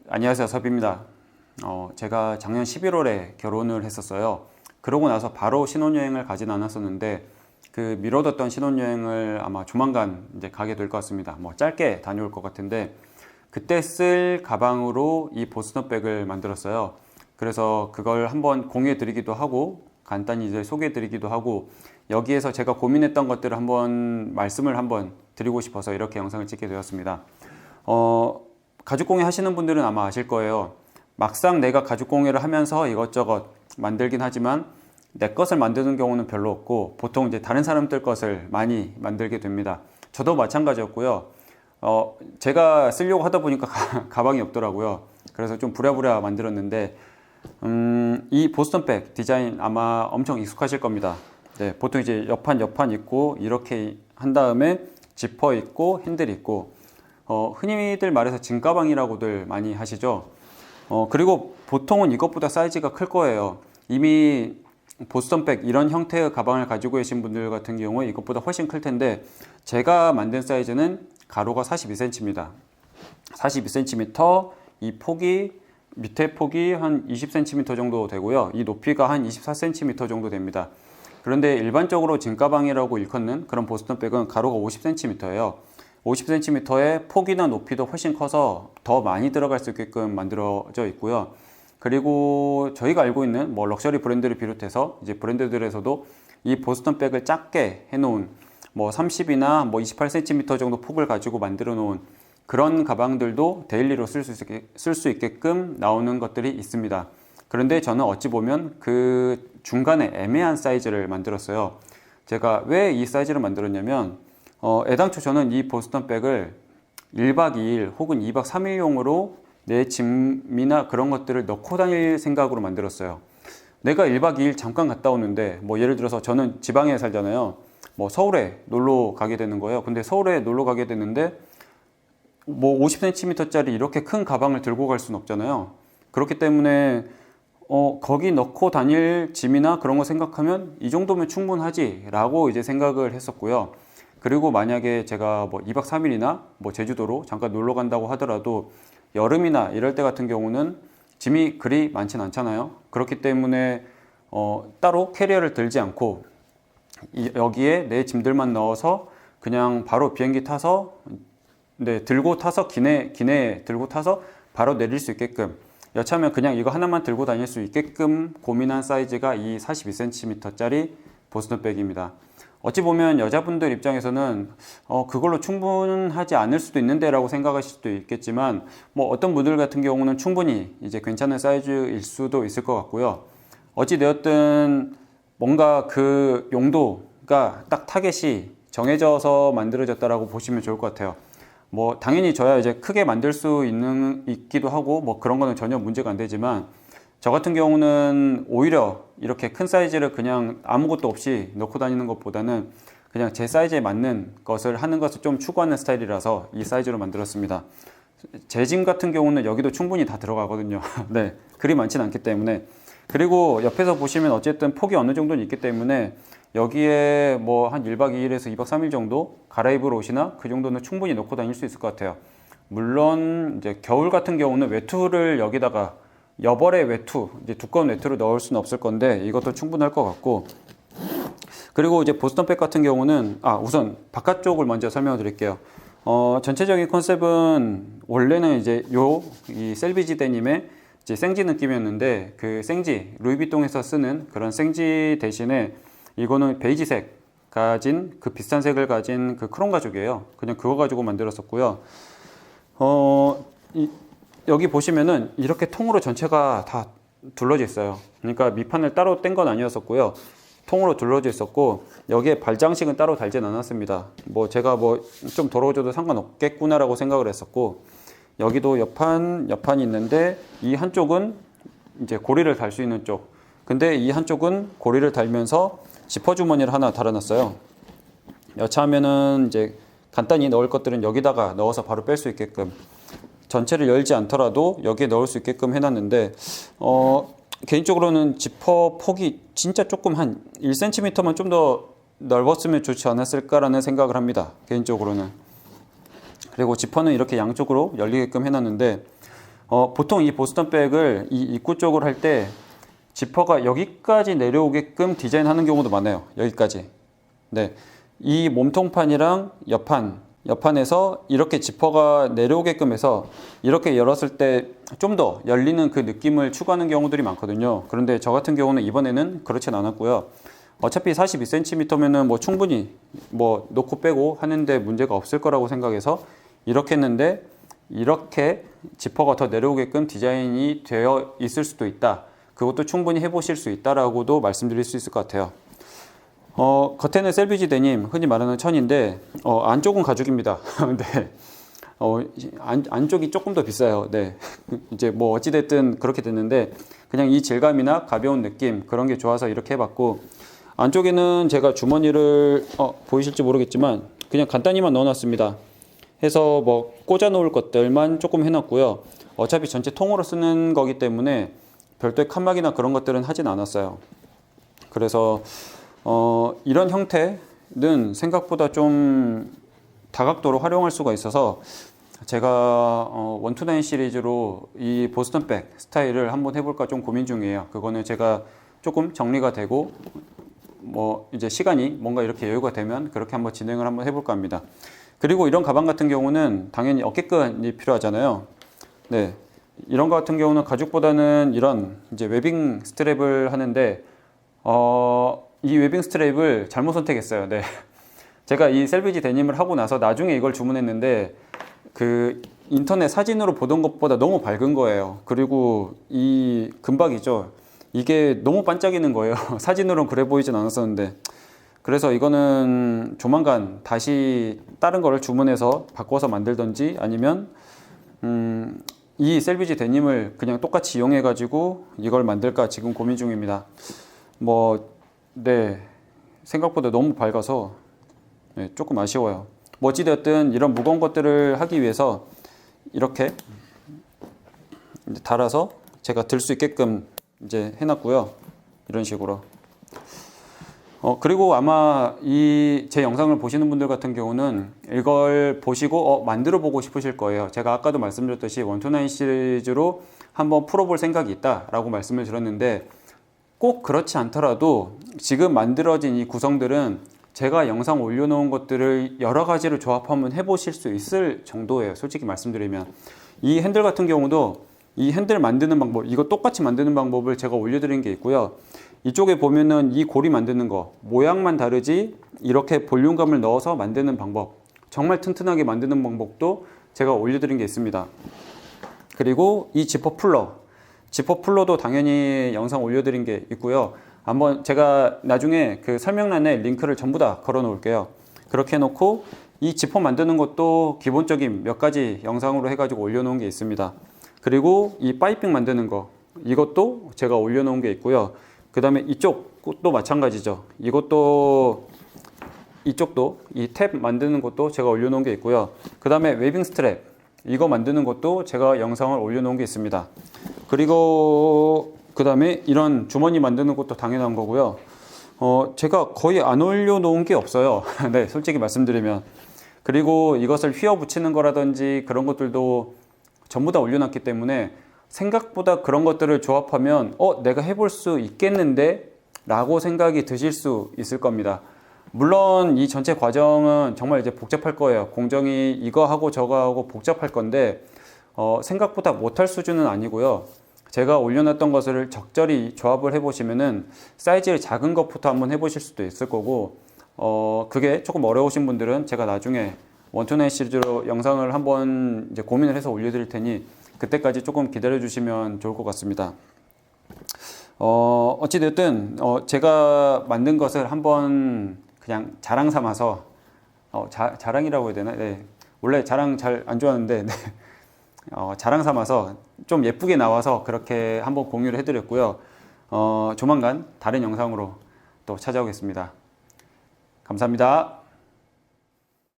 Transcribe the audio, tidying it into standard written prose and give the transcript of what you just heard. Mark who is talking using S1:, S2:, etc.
S1: 안녕하세요, 섭입니다. 제가 작년 11월에 결혼을 했었어요. 그러고 나서 바로 신혼여행을 가진 않았었는데 그 미뤄뒀던 신혼여행을 아마 조만간 이제 가게 될 것 같습니다. 뭐 짧게 다녀올 것 같은데 그때 쓸 가방으로 이 보스턴백을 만들었어요. 그래서 그걸 한번 공유해 드리기도 하고 간단히 이제 소개해 드리기도 하고 여기에서 제가 고민했던 것들을 말씀을 한번 드리고 싶어서 이렇게 영상을 찍게 되었습니다. 가죽공예 하시는 분들은 아마 아실 거예요. 막상 내가 가죽공예를 하면서 이것저것 만들긴 하지만 내 것을 만드는 경우는 별로 없고 보통 이제 다른 사람들 것을 많이 만들게 됩니다. 저도 마찬가지였고요. 제가 쓰려고 하다 보니까 가방이 없더라고요. 그래서 좀 부랴부랴 만들었는데 이 보스턴백 디자인 아마 엄청 익숙하실 겁니다. 네, 보통 이제 옆판 있고 이렇게 한 다음에 지퍼 있고 핸들 있고 흔히들 말해서 짐가방이라고들 많이 하시죠. 그리고 보통은 이것보다 사이즈가 클 거예요. 이미 보스턴백 이런 형태의 가방을 가지고 계신 분들 같은 경우에 이것보다 훨씬 클 텐데 제가 만든 사이즈는 가로가 42cm입니다. 42cm, 이 폭이 밑에 폭이 한 20cm 정도 되고요. 이 높이가 한 24cm 정도 됩니다. 그런데 일반적으로 짐가방이라고 일컫는 그런 보스턴백은 가로가 50cm예요. 50cm의 폭이나 높이도 훨씬 커서 더 많이 들어갈 수 있게끔 만들어져 있고요. 그리고 저희가 알고 있는 뭐 럭셔리 브랜드를 비롯해서 이제 브랜드들에서도 이 보스턴백을 작게 해놓은 뭐 30이나 뭐 28cm 정도 폭을 가지고 만들어 놓은 그런 가방들도 데일리로 쓸 수 있게끔 나오는 것들이 있습니다. 그런데 저는 어찌 보면 그 중간에 애매한 사이즈를 만들었어요. 제가 왜 이 사이즈를 만들었냐면 애당초 저는 이 보스턴백을 1박 2일 혹은 2박 3일용으로 내 짐이나 그런 것들을 넣고 다닐 생각으로 만들었어요. 내가 1박 2일 잠깐 갔다 오는데 뭐 예를 들어서 저는 지방에 살잖아요. 뭐 서울에 놀러 가게 되는 거예요. 근데 서울에 놀러 가게 되는데 뭐 50cm짜리 이렇게 큰 가방을 들고 갈 수는 없잖아요. 그렇기 때문에 거기 넣고 다닐 짐이나 그런 거 생각하면 이 정도면 충분하지 라고 이제 생각을 했었고요. 그리고 만약에 제가 뭐 2박 3일이나 뭐 제주도로 잠깐 놀러 간다고 하더라도 여름이나 이럴 때 같은 경우는 짐이 그리 많진 않잖아요. 그렇기 때문에 따로 캐리어를 들지 않고 여기에 내 짐들만 넣어서 그냥 바로 비행기 타서 들고 타서 기내 들고 타서 바로 내릴 수 있게끔 여차하면 그냥 이거 하나만 들고 다닐 수 있게끔 고민한 사이즈가 이 42cm짜리 보스턴백입니다. 어찌 보면 여자분들 입장에서는 그걸로 충분하지 않을 수도 있는데 라고 생각하실 수도 있겠지만 뭐 어떤 분들 같은 경우는 충분히 이제 괜찮은 사이즈일 수도 있을 것 같고요. 어찌 되었든 뭔가 그 용도가 딱 타겟이 정해져서 만들어졌다라고 보시면 좋을 것 같아요. 뭐 당연히 저야 이제 크게 만들 수 있기도 하고 뭐 그런 거는 전혀 문제가 안 되지만 저 같은 경우는 오히려 이렇게 큰 사이즈를 그냥 아무것도 없이 넣고 다니는 것보다는 그냥 제 사이즈에 맞는 것을 하는 것을 좀 추구하는 스타일이라서 이 사이즈로 만들었습니다. 제 짐 같은 경우는 여기도 충분히 다 들어가거든요. 네, 그리 많진 않기 때문에. 그리고 옆에서 보시면 어쨌든 폭이 어느 정도는 있기 때문에 여기에 뭐 한 1박 2일에서 2박 3일 정도 갈아입을 옷이나 그 정도는 충분히 넣고 다닐 수 있을 것 같아요. 물론 이제 겨울 같은 경우는 외투를 여기다가 여벌의 외투, 이제 두꺼운 외투를 넣을 수는 없을 건데 이것도 충분할 것 같고. 그리고 이제 보스턴백 같은 경우는 우선 바깥쪽을 먼저 설명을 드릴게요. 전체적인 컨셉은 원래는 이제 이 셀비지 데님의 이제 생지 느낌이었는데 그 생지 루이비통에서 쓰는 그런 생지 대신에 이거는 베이지색 가진 그 비슷한 색을 가진 그 크롬 가죽이에요. 그냥 그거 가지고 만들었었고요. 여기 보시면은 이렇게 통으로 전체가 다 둘러져 있어요. 그러니까 밑판을 따로 뗀 건 아니었었고요. 통으로 둘러져 있었고 여기에 발장식은 따로 달진 않았습니다. 뭐 제가 뭐 좀 더러워져도 상관없겠구나라고 생각을 했었고 여기도 옆판이 있는데 이 한쪽은 이제 고리를 달 수 있는 쪽. 근데 이 한쪽은 고리를 달면서 지퍼 주머니를 하나 달아놨어요. 여차하면은 이제 간단히 넣을 것들은 여기다가 넣어서 바로 뺄 수 있게끔 전체를 열지 않더라도 여기에 넣을 수 있게끔 해놨는데 개인적으로는 지퍼 폭이 진짜 조금 한 1cm만 좀 더 넓었으면 좋지 않았을까라는 생각을 합니다. 개인적으로는. 그리고 지퍼는 이렇게 양쪽으로 열리게끔 해놨는데 보통 이 보스턴 백을 이 입구 쪽으로 할 때 지퍼가 여기까지 내려오게끔 디자인하는 경우도 많아요. 여기까지. 네, 이 몸통판이랑 옆판에서 이렇게 지퍼가 내려오게끔 해서 이렇게 열었을 때 좀 더 열리는 그 느낌을 추구하는 경우들이 많거든요. 그런데 저 같은 경우는 이번에는 그렇진 않았고요. 어차피 42cm면은 뭐 충분히 뭐 놓고 빼고 하는데 문제가 없을 거라고 생각해서 이렇게 했는데, 이렇게 지퍼가 더 내려오게끔 디자인이 되어 있을 수도 있다. 그것도 충분히 해보실 수 있다라고도 말씀드릴 수 있을 것 같아요. 겉에는 셀비지 데님, 흔히 말하는 천인데, 안쪽은 가죽입니다. 네. 안쪽이 조금 더 비싸요. 네. 이제 뭐 어찌됐든 그렇게 됐는데, 그냥 이 질감이나 가벼운 느낌, 그런 게 좋아서 이렇게 해봤고, 안쪽에는 제가 주머니를, 보이실지 모르겠지만, 그냥 간단히만 넣어놨습니다. 해서 뭐 꽂아 놓을 것들만 조금 해놨고요. 어차피 전체 통으로 쓰는 거기 때문에 별도의 칸막이나 그런 것들은 하진 않았어요. 그래서, 이런 형태는 생각보다 좀 다각도로 활용할 수가 있어서 제가 129 시리즈로 이 보스턴 백 스타일을 한번 해볼까 좀 고민 중이에요. 그거는 제가 조금 정리가 되고 뭐 이제 시간이 뭔가 이렇게 여유가 되면 그렇게 한번 진행을 한번 해볼까 합니다. 그리고 이런 가방 같은 경우는 당연히 어깨끈이 필요하잖아요. 네, 이런 거 같은 경우는 가죽보다는 이런 이제 웨빙 스트랩을 하는데 이 웨빙 스트랩을 잘못 선택했어요. 네. 제가 이 셀비지 데님을 하고 나서 나중에 이걸 주문했는데 그 인터넷 사진으로 보던 것보다 너무 밝은 거예요. 그리고 이 금박이죠. 이게 너무 반짝이는 거예요. 사진으로는 그래 보이진 않았었는데. 그래서 이거는 조만간 다시 다른 거를 주문해서 바꿔서 만들던지 아니면 이 셀비지 데님을 그냥 똑같이 이용해 가지고 이걸 만들까 지금 고민 중입니다. 네, 생각보다 너무 밝아서 네, 조금 아쉬워요. 뭐 어찌되었든 이런 무거운 것들을 하기 위해서 이렇게 달아서 제가 들 수 있게끔 이제 해놨고요. 이런 식으로. 그리고 아마 이 제 영상을 보시는 분들 같은 경우는 이걸 보시고 만들어 보고 싶으실 거예요. 제가 아까도 말씀드렸듯이 129 시리즈로 한번 풀어볼 생각이 있다라고 말씀을 드렸는데 꼭 그렇지 않더라도 지금 만들어진 이 구성들은 제가 영상 올려놓은 것들을 여러 가지를 조합하면 해보실 수 있을 정도예요. 솔직히 말씀드리면 이 핸들 같은 경우도 이 핸들 만드는 방법, 이거 똑같이 만드는 방법을 제가 올려드린 게 있고요. 이쪽에 보면은 이 고리 만드는 거 모양만 다르지 이렇게 볼륨감을 넣어서 만드는 방법, 정말 튼튼하게 만드는 방법도 제가 올려드린 게 있습니다. 그리고 이 지퍼 풀러도 당연히 영상 올려드린 게 있고요. 한번 제가 나중에 그 설명란에 링크를 전부 다 걸어 놓을게요. 그렇게 해놓고 이 지퍼 만드는 것도 기본적인 몇 가지 영상으로 해가지고 올려놓은 게 있습니다. 그리고 이 파이핑 만드는 거 이것도 제가 올려놓은 게 있고요. 그 다음에 이쪽도 마찬가지죠. 이쪽도 이 탭 만드는 것도 제가 올려놓은 게 있고요. 그 다음에 웨빙 스트랩 이거 만드는 것도 제가 영상을 올려놓은 게 있습니다. 그리고 그 다음에 이런 주머니 만드는 것도 당연한 거고요. 제가 거의 안 올려놓은 게 없어요. 네, 솔직히 말씀드리면. 그리고 이것을 휘어 붙이는 거라든지 그런 것들도 전부 다 올려놨기 때문에 생각보다 그런 것들을 조합하면 내가 해볼 수 있겠는데? 라고 생각이 드실 수 있을 겁니다. 물론 이 전체 과정은 정말 이제 복잡할 거예요. 공정이 이거 하고 저거 하고 복잡할 건데 생각보다 못할 수준은 아니고요. 제가 올려놨던 것을 적절히 조합을 해보시면은 사이즈 작은 것부터 한번 해보실 수도 있을 거고 그게 조금 어려우신 분들은 제가 나중에 129 시리즈로 영상을 한번 이제 고민을 해서 올려드릴 테니 그때까지 조금 기다려 주시면 좋을 것 같습니다. 어찌됐든 제가 만든 것을 한번 그냥 자랑 삼아서 자랑이라고 해야 되나? 네. 원래 자랑 잘 안 좋아하는데 네. 자랑 삼아서 좀 예쁘게 나와서 그렇게 한번 공유를 해드렸고요. 조만간 다른 영상으로 또 찾아오겠습니다. 감사합니다.